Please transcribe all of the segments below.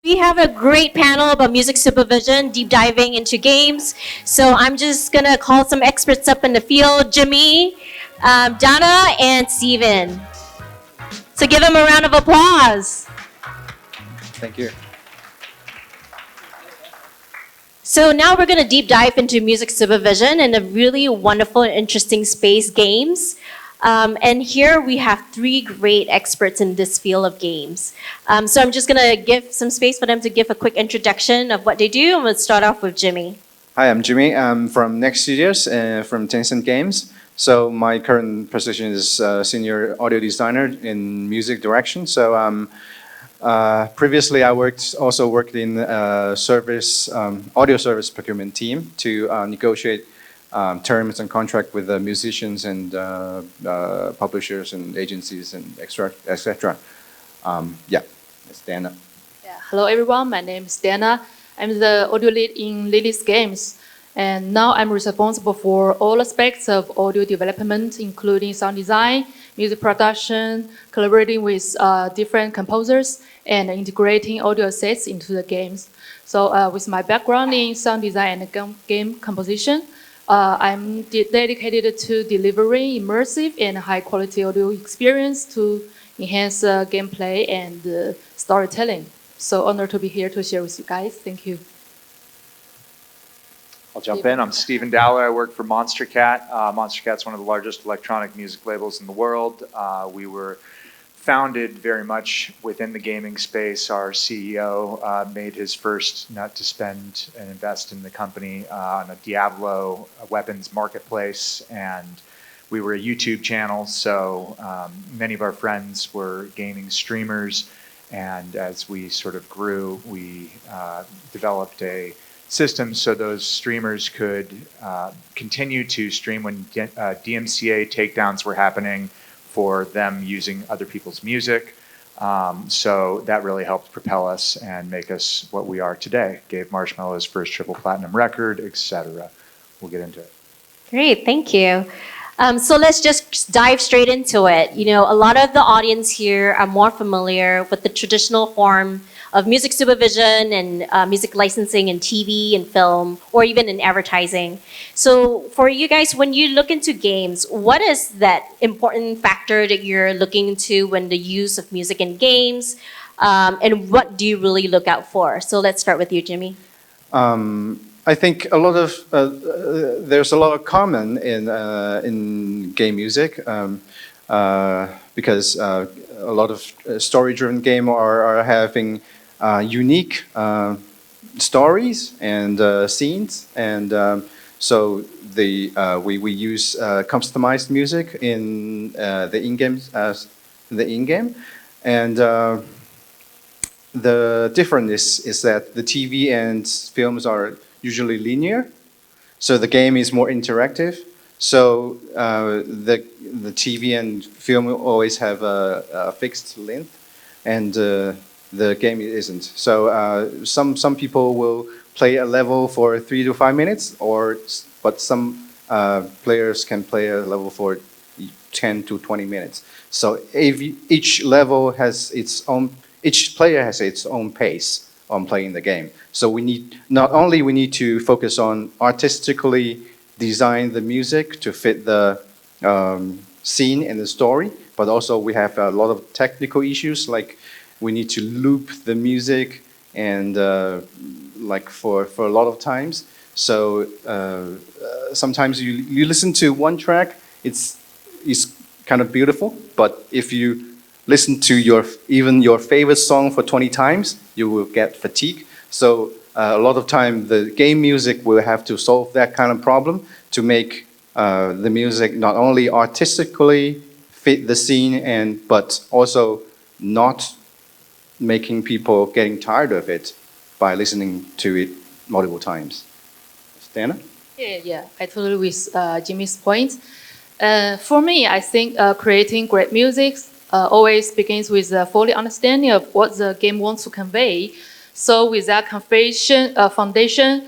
We have a great panel about music supervision, deep diving into games. So I'm just gonna call some experts up in the field, Jimmy, Danna, and Steven. So give them a round of applause. Thank you. So now we're going to deep dive into music supervision in a really wonderful and interesting space, games. And here we have three great experts in this field of games. So I'm just going to give some space for them to give a quick introduction of what they do. And we'll start off with Jimmy. Hi, I'm Jimmy. I'm from Next Studios, from Tencent Games. So my current position is senior audio designer in music direction. So previously, I also worked in audio service procurement team to negotiate terms and contract with the musicians and publishers and agencies and etc. Yeah, it's Danna. Yeah. Hello, everyone. My name is Danna. I'm the audio lead in Lilith Games. And now I'm responsible for all aspects of audio development, including sound design, music production, collaborating with different composers, and integrating audio assets into the games. So with my background in sound design and game composition, I'm dedicated to delivering immersive and high-quality audio experience to enhance gameplay and storytelling. So honored to be here to share with you guys. Thank you. I'll jump in. I'm Steven Dowler. I work for Monstercat. Monstercat's one of the largest electronic music labels in the world. We were founded very much within the gaming space. Our CEO made his first nut to spend and invest in the company on a Diablo weapons marketplace, and we were a YouTube channel, so many of our friends were gaming streamers, and as we sort of grew, we developed a system so those streamers could continue to stream when DMCA takedowns were happening for them using other people's music. So that really helped propel us and make us what we are today. Gave Marshmello his first triple platinum record, etc. We'll get into it. Great, thank you. So let's just dive straight into it. You know, a lot of the audience here are more familiar with the traditional form of music supervision and music licensing in TV and film, or even in advertising. So for you guys, when you look into games, what is that important factor that you're looking into when the use of music in games? And what do you really look out for? So let's start with you, Jimmy. I think a lot of there's a lot of common in game music because a lot of story-driven games are having unique stories and scenes, and so we use customized music in the in-game, and the difference is that the TV and films are usually linear, so the game is more interactive. So the TV and film always have a fixed length, and the game isn't. So some people will play a level for 3 to 5 minutes, but some players can play a level for 10 to 20 minutes. So each level has its own. Each player has its own pace on playing the game. So we need to focus on artistically design the music to fit the scene and the story, but also we have a lot of technical issues, like we need to loop the music and like for a lot of times. So sometimes you listen to one track, it's kind of beautiful, but if you listen to even your favorite song for 20 times, you will get fatigued. So a lot of time, the game music will have to solve that kind of problem to make the music not only artistically fit the scene, but also not making people getting tired of it by listening to it multiple times. Danna? Yeah, I totally with Jimmy's point. For me, I think creating great music always begins with a fully understanding of what the game wants to convey. So with that foundation,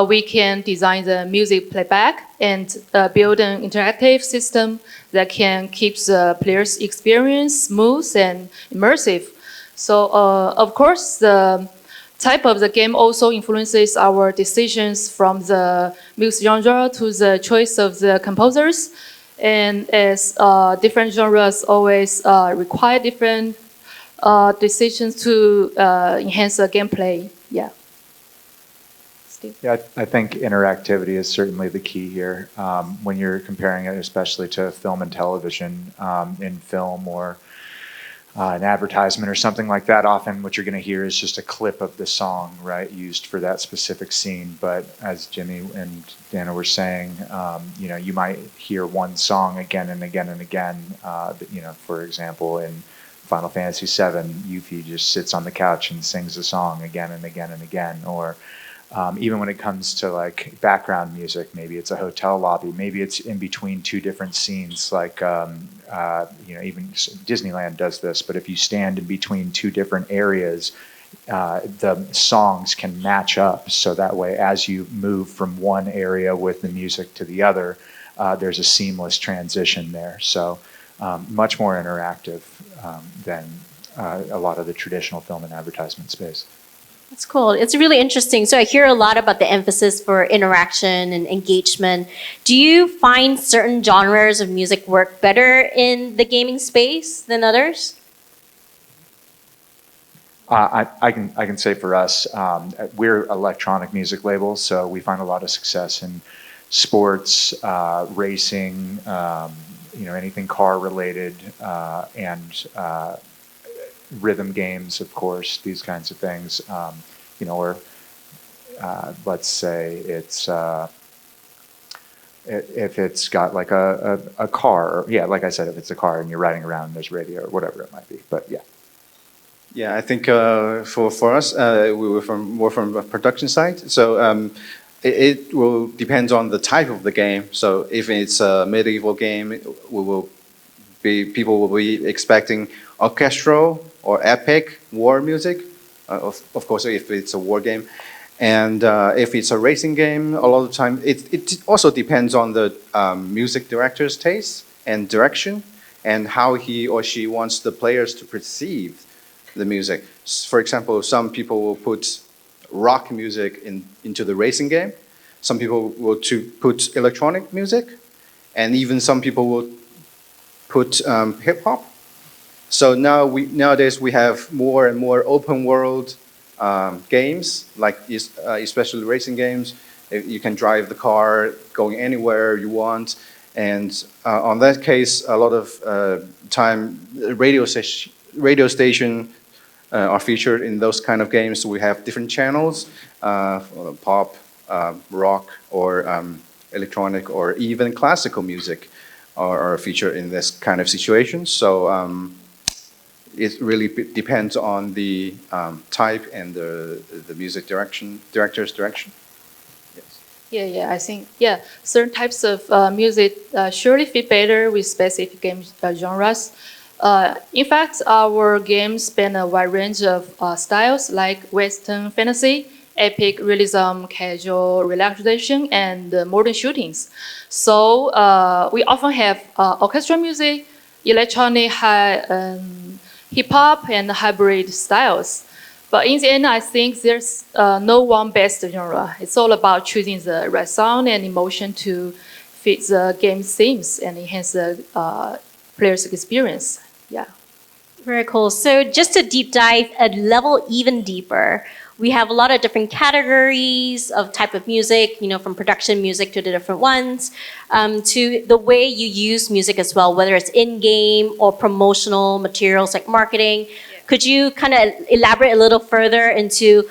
we can design the music playback and build an interactive system that can keep the player's experience smooth and immersive. So of course, the type of the game also influences our decisions from the music genre to the choice of the composers. And as different genres always require different decisions to enhance the gameplay. Yeah. Steve? Yeah, I think interactivity is certainly the key here. When you're comparing it, especially to film and television, in film or an advertisement or something like that, often what you're going to hear is just a clip of the song, right, used for that specific scene. But as Jimmy and Danna were saying, you might hear one song again and again and again. For example, in Final Fantasy VII, Yuffie just sits on the couch and sings a song again and again and again. Or even when it comes to like background music, maybe it's a hotel lobby, maybe it's in between two different scenes, like even Disneyland does this. But if you stand in between two different areas, the songs can match up, so that way as you move from one area with the music to the other, there's a seamless transition there. So much more interactive than a lot of the traditional film and advertisement space. That's cool. It's really interesting. So I hear a lot about the emphasis for interaction and engagement. Do you find certain genres of music work better in the gaming space than others? I can say for us, we're electronic music labels, so we find a lot of success in sports, racing, anything car related, and rhythm games, of course, these kinds of things, or let's say it's if it's got like a car, like I said, if it's a car and you're riding around and there's radio or whatever it might be, but yeah. Yeah, I think for us, we were more from a production side, so it will depend on the type of the game. So if it's a medieval game, people will be expecting orchestral or epic war music, of course, if it's a war game. And if it's a racing game, a lot of the time, it also depends on the music director's taste and direction and how he or she wants the players to perceive the music. For example, some people will put rock music into the racing game. Some people will put electronic music. And even some people will put hip-hop. So nowadays we have more and more open world games, like especially racing games. You can drive the car going anywhere you want. And on that case, a lot of time radio station are featured in those kind of games. So we have different channels, pop, rock, or electronic, or even classical music are featured in this kind of situation. So it really depends on the type and the music director's direction. Yes. Yeah, I think, certain types of music surely fit better with specific game genres. In fact, our games span a wide range of styles like Western fantasy, epic realism, casual relaxation, and modern shootings. So we often have orchestral music, electronic, hip-hop, and hybrid styles. But in the end, I think there's no one best genre. It's all about choosing the right sound and emotion to fit the game themes and enhance the player's experience. Yeah. Very cool. So just to deep dive a level even deeper, we have a lot of different categories of type of music, from production music to the different ones, to the way you use music as well, whether it's in-game or promotional materials like marketing. Yeah. Could you kind of elaborate a little further into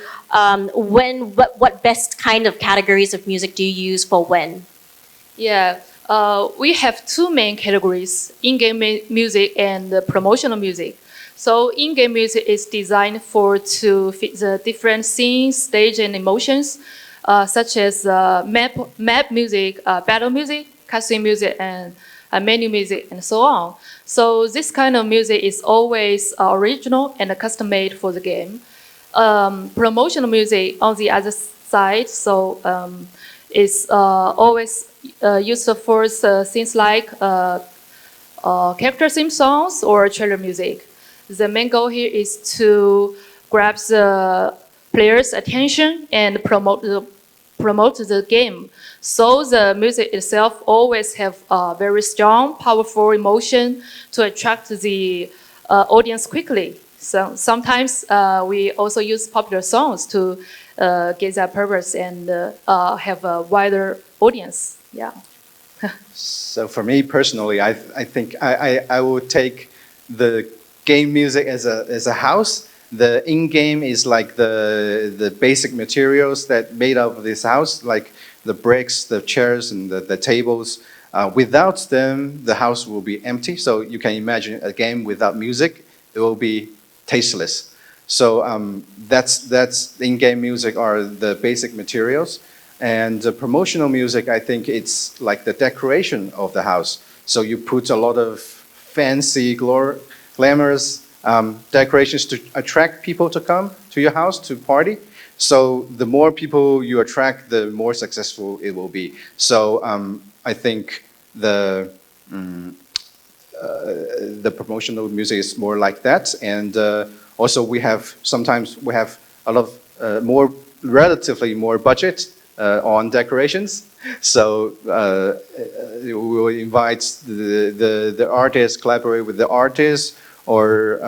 what best kind of categories of music do you use for when? Yeah. We have two main categories, in-game music and promotional music. So in-game music is designed to fit the different scenes, stage, and emotions, such as map music, battle music, cutscene music, and menu music, and so on. So this kind of music is always original and custom-made for the game. Promotional music on the other side, so is always used for things like character theme songs or trailer music. The main goal here is to grab the players' attention and promote the game. So the music itself always have a very strong, powerful emotion to attract the audience quickly. So sometimes we also use popular songs to get that purpose and have a wider audience. Yeah. So for me personally, I think I would take the game music as a house. The in-game is like the basic materials that made up this house, like the bricks, the chairs, and the tables. Without them, the house will be empty. So you can imagine a game without music, it will be tasteless. So that's in-game music are the basic materials. And the promotional music, I think it's like the decoration of the house. So you put a lot of fancy, glamorous decorations to attract people to come to your house to party. So the more people you attract, the more successful it will be. So I think the promotional music is more like that. And also sometimes we have a lot of relatively more budget on decorations. So we will invite the artists, collaborate with the artists, or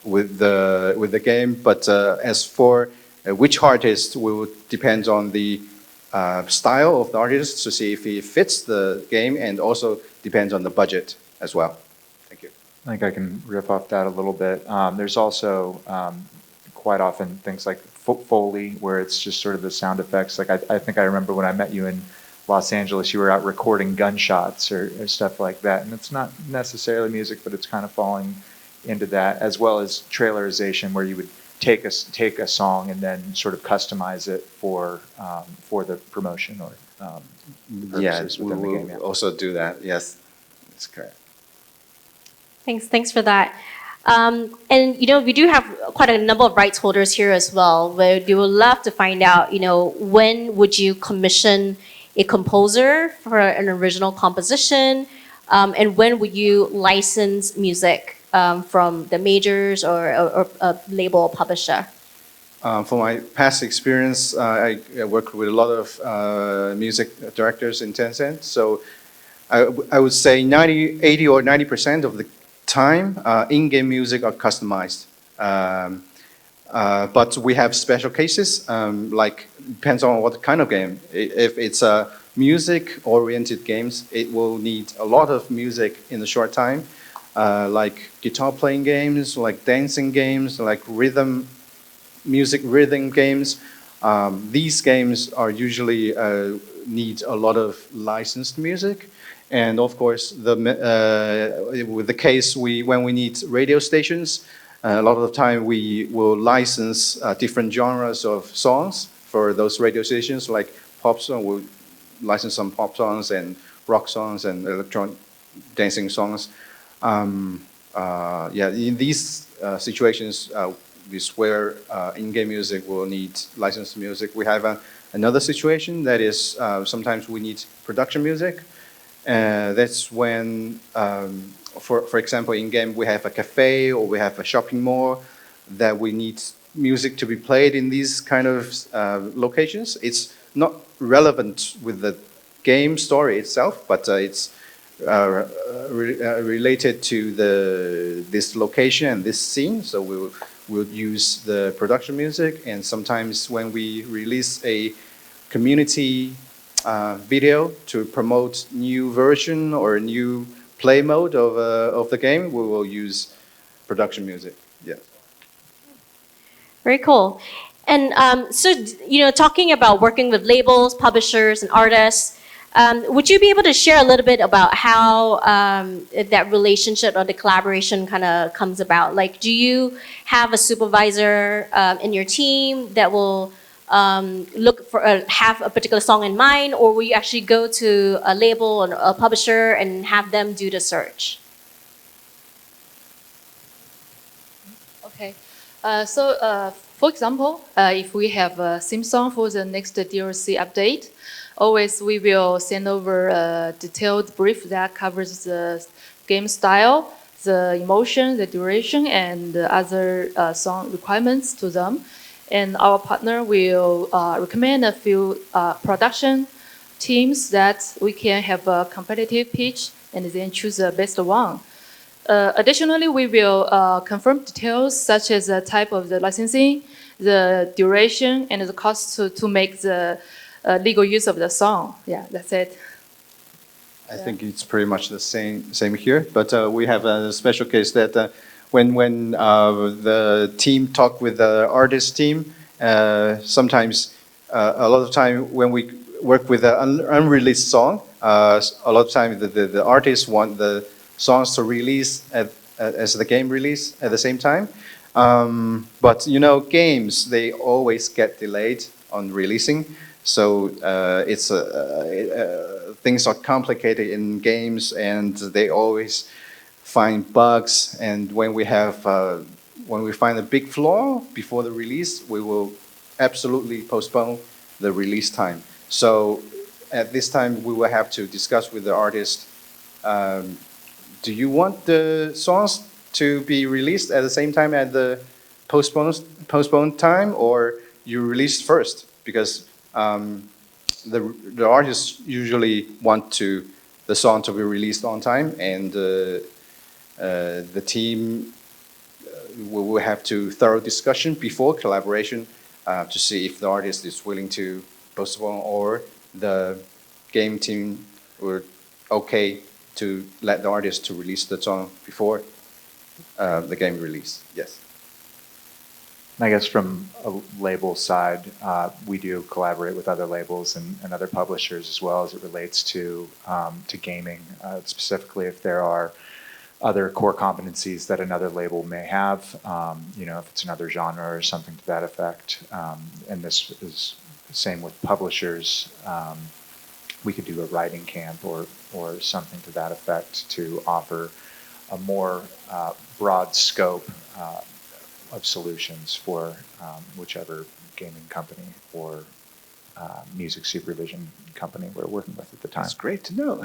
with the game. But as for which artist will depend on the style of the artist to see if he fits the game, and also depends on the budget as well. Thank you. I think I can riff off that a little bit. There's also quite often things like foley, where it's just sort of the sound effects. Like I think I remember when I met you in Los Angeles, you were out recording gunshots or stuff like that. And it's not necessarily music, but it's kind of falling into that, as well as trailerization, where you would take a song and then sort of customize it for the promotion or purposes within the game. Yeah, also do that. Yes, that's correct. Thanks for that. And we do have quite a number of rights holders here as well. Where we would love to find out, when would you commission a composer for an original composition, and when would you license music from the majors or a label or publisher? For my past experience, I worked with a lot of music directors in Tencent. So I would say 80 or 90% of the time, in-game music are customized. But we have special cases, like depends on what kind of game. If it's a music-oriented games, it will need a lot of music in a short time, like guitar playing games, like dancing games, like rhythm games. These games are usually need a lot of licensed music. And of course, with the case when we need radio stations, a lot of the time we will license different genres of songs for those radio stations, like pop song. We'll license some pop songs and rock songs and electronic dancing songs. In these situations, is where in-game music will need licensed music. We have another situation that is sometimes we need production music. That's when, for example, in-game we have a cafe or we have a shopping mall that we need music to be played in these kind of locations. It's not relevant with the game story itself, but it's related to this location and this scene. So we'll use the production music, and sometimes when we release a community video to promote new version or a new play mode of the game, we will use production music. Yeah. Very cool. And talking about working with labels, publishers, and artists, would you be able to share a little bit about how that relationship or the collaboration kind of comes about? Like, do you have a supervisor in your team that will look for have a particular song in mind, or will you actually go to a label or a publisher and have them do the search? Okay, for example, if we have a theme song for the next DLC update, always we will send over a detailed brief that covers the game style, the emotion, the duration, and the other song requirements to them. And our partner will recommend a few production teams that we can have a competitive pitch and then choose the best one. Additionally, we will confirm details such as the type of the licensing, the duration, and the cost to make the legal use of the song. Yeah, that's it. I think it's pretty much the same here, but we have a special case that when the team talk with the artist team, sometimes a lot of time when we work with an unreleased song, a lot of time the artists want the songs to release as the game release at the same time. But you know, games, they always get delayed on releasing. So things are complicated in games, and they always find bugs. And when we find a big flaw before the release, we will absolutely postpone the release time. So at this time, we will have to discuss with the artist. Do you want the songs to be released at the same time at the postponed time, or you release first? Because the artists usually want the song to be released on time, and the team will have to thorough discussion before collaboration to see if the artist is willing to postpone, or the game team were okay to let the artist to release the song before the game release. Yes. I guess from a label side, we do collaborate with other labels and other publishers as well as it relates to gaming, specifically if there are other core competencies that another label may have, you know, if it's another genre or something to that effect. And this is the same with publishers. We could do a writing camp or something to that effect to offer a more broad scope of solutions for whichever gaming company or music supervision company we're working with at the time. That's great to know.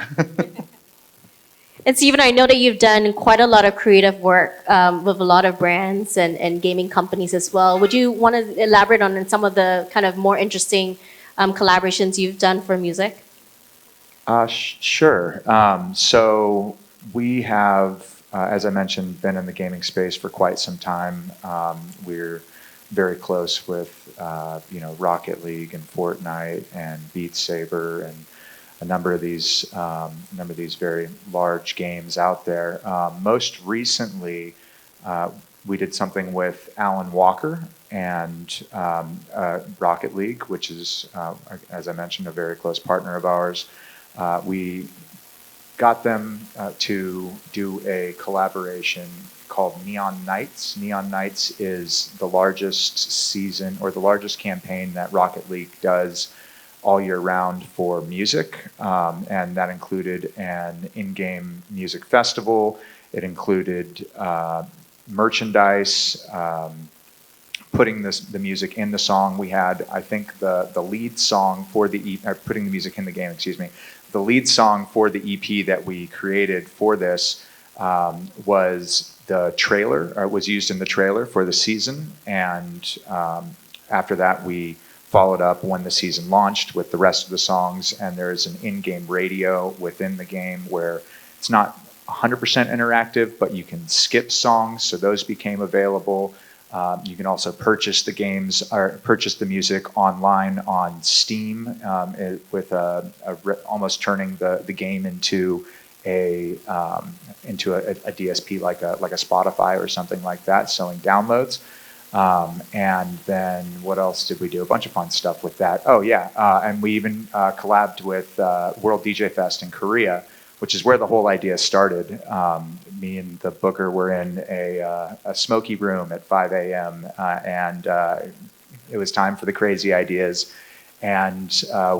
And Stephen, I know that you've done quite a lot of creative work with a lot of brands and gaming companies as well. Would you want to elaborate on some of the kind of more interesting collaborations you've done for music? Sure. So we have, as I mentioned, been in the gaming space for quite some time. We're very close with, you know, Rocket League and Fortnite and Beat Saber and a number of these very large games out there. Most recently, we did something with Alan Walker and Rocket League, which is, as I mentioned, a very close partner of ours. We got them to do a collaboration called Neon Nights. Neon Nights is the largest season or the largest campaign that Rocket League does all year round for music, and that included an in-game music festival. It included merchandise, putting the music in the song. We had, I think, the lead song for putting the music in the game, excuse me. The lead song for the EP that we created for this was the trailer, or was used in the trailer for the season. And after that, we followed up when the season launched with the rest of the songs. And there's an in-game radio within the game where it's not 100% interactive, but you can skip songs. So those became available. You can also purchase the games or purchase the music online on Steam with almost turning the game into a DSP like a Spotify or something like that, selling downloads. And then what else did we do? A bunch of fun stuff with that. Oh yeah, and we even collabed with World DJ Fest in Korea, which is where the whole idea started. Me and the booker were in a smoky room at 5 a.m. And it was time for the crazy ideas. And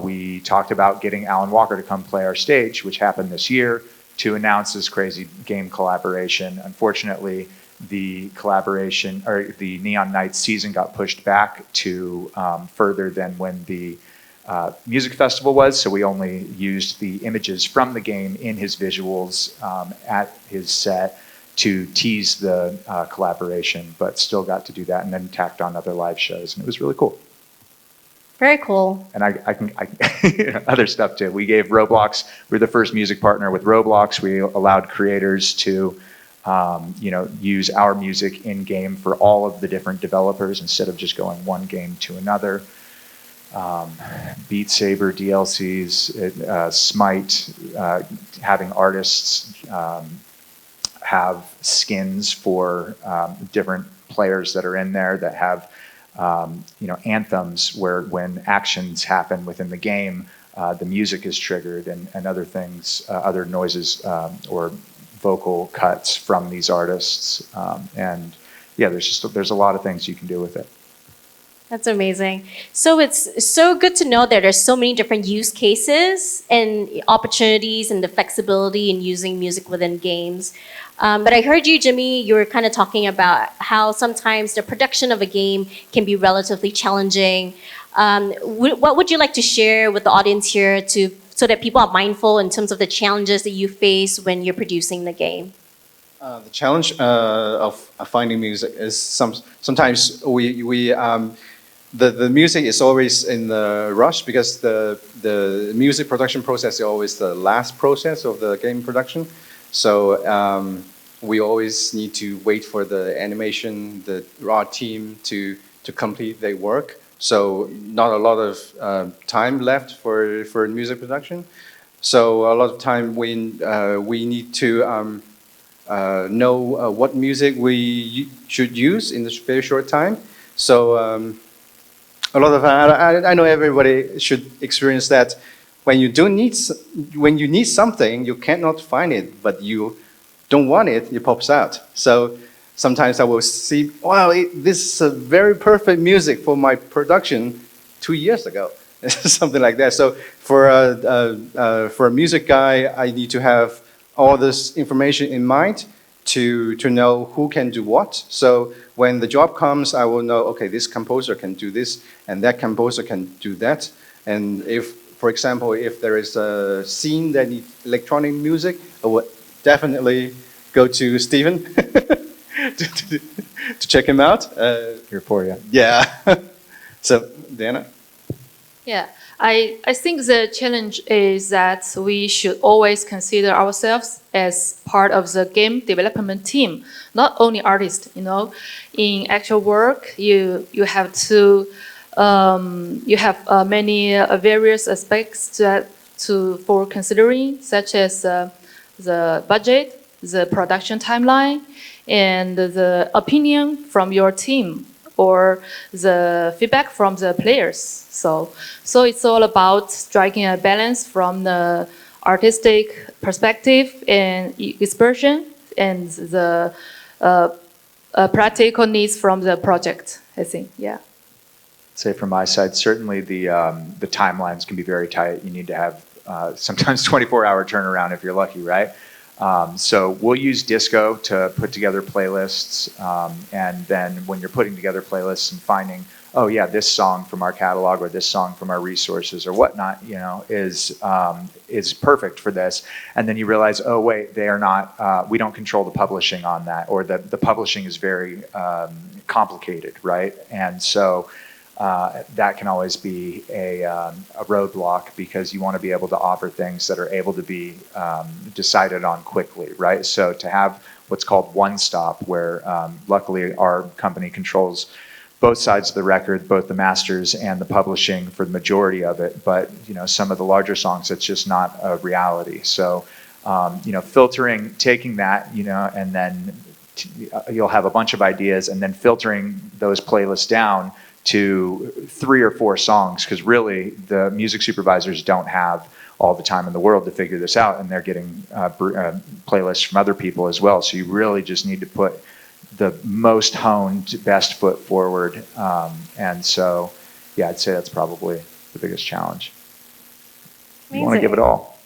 we talked about getting Alan Walker to come play our stage, which happened this year, to announce this crazy game collaboration. Unfortunately, the collaboration, or the Neon Nights season, got pushed back to further than when the music festival was, so we only used the images from the game in his visuals at his set to tease the collaboration, but still got to do that, and then tacked on other live shows, and it was really cool. Very cool. And I other stuff too. We gave Roblox, we're the first music partner with Roblox. We allowed creators to use our music in game for all of the different developers instead of just going one game to another. Beat Saber DLCs, Smite, having artists have skins for different players that are in there that have anthems where when actions happen within the game, the music is triggered and other things, other noises or vocal cuts from these artists. And yeah, there's a lot of things you can do with it. That's amazing. So it's so good to know that there's so many different use cases and opportunities and the flexibility in using music within games. But I heard you, Jimmy, you were kind of talking about how sometimes the production of a game can be relatively challenging. What would you like to share with the audience here so that people are mindful in terms of the challenges that you face when you're producing the game? The challenge of finding music is sometimes the music is always in the rush because the music production process is always the last process of the game production. So we always need to wait for the animation, the raw team to complete their work. So not a lot of time left for music production. So a lot of time we need to know what music we should use in this very short time. So a lot of I know everybody should experience that. When you need something, you cannot find it, but you don't want it, it pops out. So sometimes I will see, wow, this is a very perfect music for my production 2 years ago, something like that. So for a music guy, I need to have all this information in mind to know who can do what. So when the job comes, I will know, okay, this composer can do this, and that composer can do that. And if, for example, if there is a scene that needs electronic music, I would definitely go to Steven to check him out. Here for you. Yeah. So, Danna? Yeah, I think the challenge is that we should always consider ourselves as part of the game development team, not only artists. In actual work, you have to you have many various aspects for considering, such as the budget, the production timeline, and the opinion from your team or the feedback from the players. So it's all about striking a balance from the artistic perspective and expression and the practical needs from the project, I think, yeah. Say from my side, certainly the timelines can be very tight. You need to have sometimes 24-hour turnaround if you're lucky, right? So we'll use Disco to put together playlists, and then when you're putting together playlists and finding, oh yeah, this song from our catalog or this song from our resources or whatnot, is perfect for this, and then you realize, oh wait, they are not. We don't control the publishing on that, or the publishing is very complicated, right? And so. That can always be a roadblock because you want to be able to offer things that are able to be decided on quickly, right? So to have what's called one stop, where luckily our company controls both sides of the record, both the masters and the publishing for the majority of it. But some of the larger songs, it's just not a reality. So filtering, taking that, and then you'll have a bunch of ideas, and then filtering those playlists down to 3 or 4 songs, because really the music supervisors don't have all the time in the world to figure this out, and they're getting playlists from other people as well. So you really just need to put the most honed, best foot forward. And so, yeah, I'd say that's probably the biggest challenge. Amazing. You want to give it all.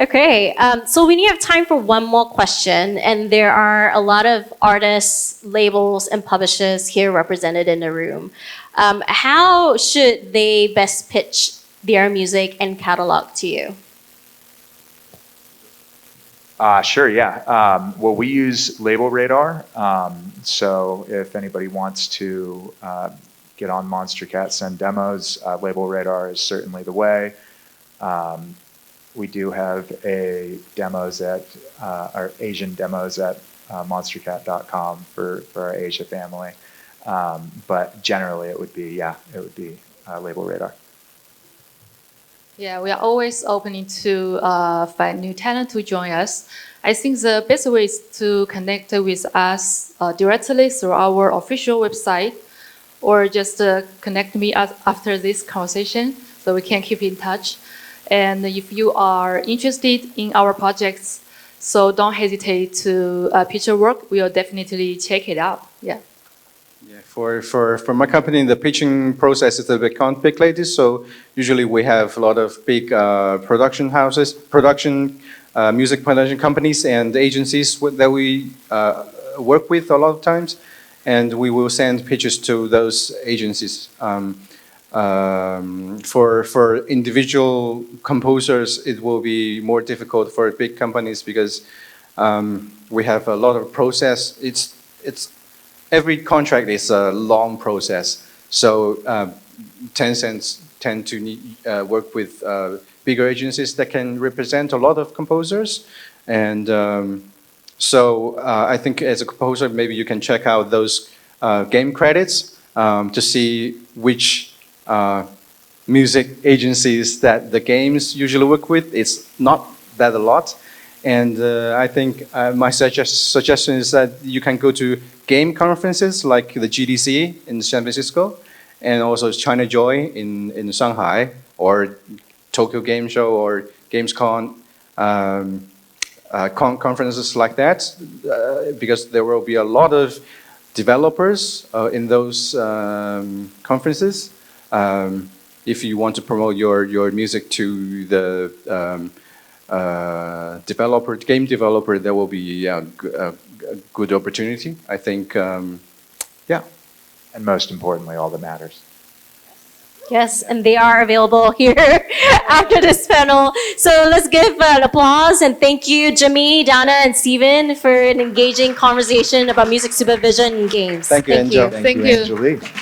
Okay, so we have time for one more question, and there are a lot of artists, labels, and publishers here represented in the room. How should they best pitch their music and catalog to you? Sure, yeah. Well, we use Label Radar. So if anybody wants to get on Monstercat, send demos, Label Radar is certainly the way. We do have our Asian demos at monstercat.com for our Asia family. But generally it would be Label Radar. Yeah, we are always opening to find new talent to join us. I think the best way is to connect with us directly through our official website, or just connect me after this conversation so we can keep in touch. And if you are interested in our projects, so don't hesitate to pitch your work. We will definitely check it out. Yeah. Yeah, for my company, the pitching process is a bit complicated. So usually we have a lot of big production houses, music production companies and agencies that we work with a lot of times, and we will send pitches to those agencies. For individual composers, it will be more difficult for big companies because we have a lot of process. Every contract is a long process, so Tencent tend to work with bigger agencies that can represent a lot of composers, and so I think as a composer, maybe you can check out those game credits to see which music agencies that the games usually work with. It's not that a lot, and I think my suggestion is that you can go to game conferences like the GDC in San Francisco, and also China Joy in Shanghai, or Tokyo Game Show or Gamescom, conferences like that, because there will be a lot of developers in those conferences. If you want to promote your music to the game developer, there will be a good opportunity, I think. Yeah. And most importantly, all that matters. Yes, and they are available here after this panel. So let's give an applause and thank you, Jimmy, Danna, and Steven, for an engaging conversation about music supervision in games. Thank you, Angel. Thank you. Angelique.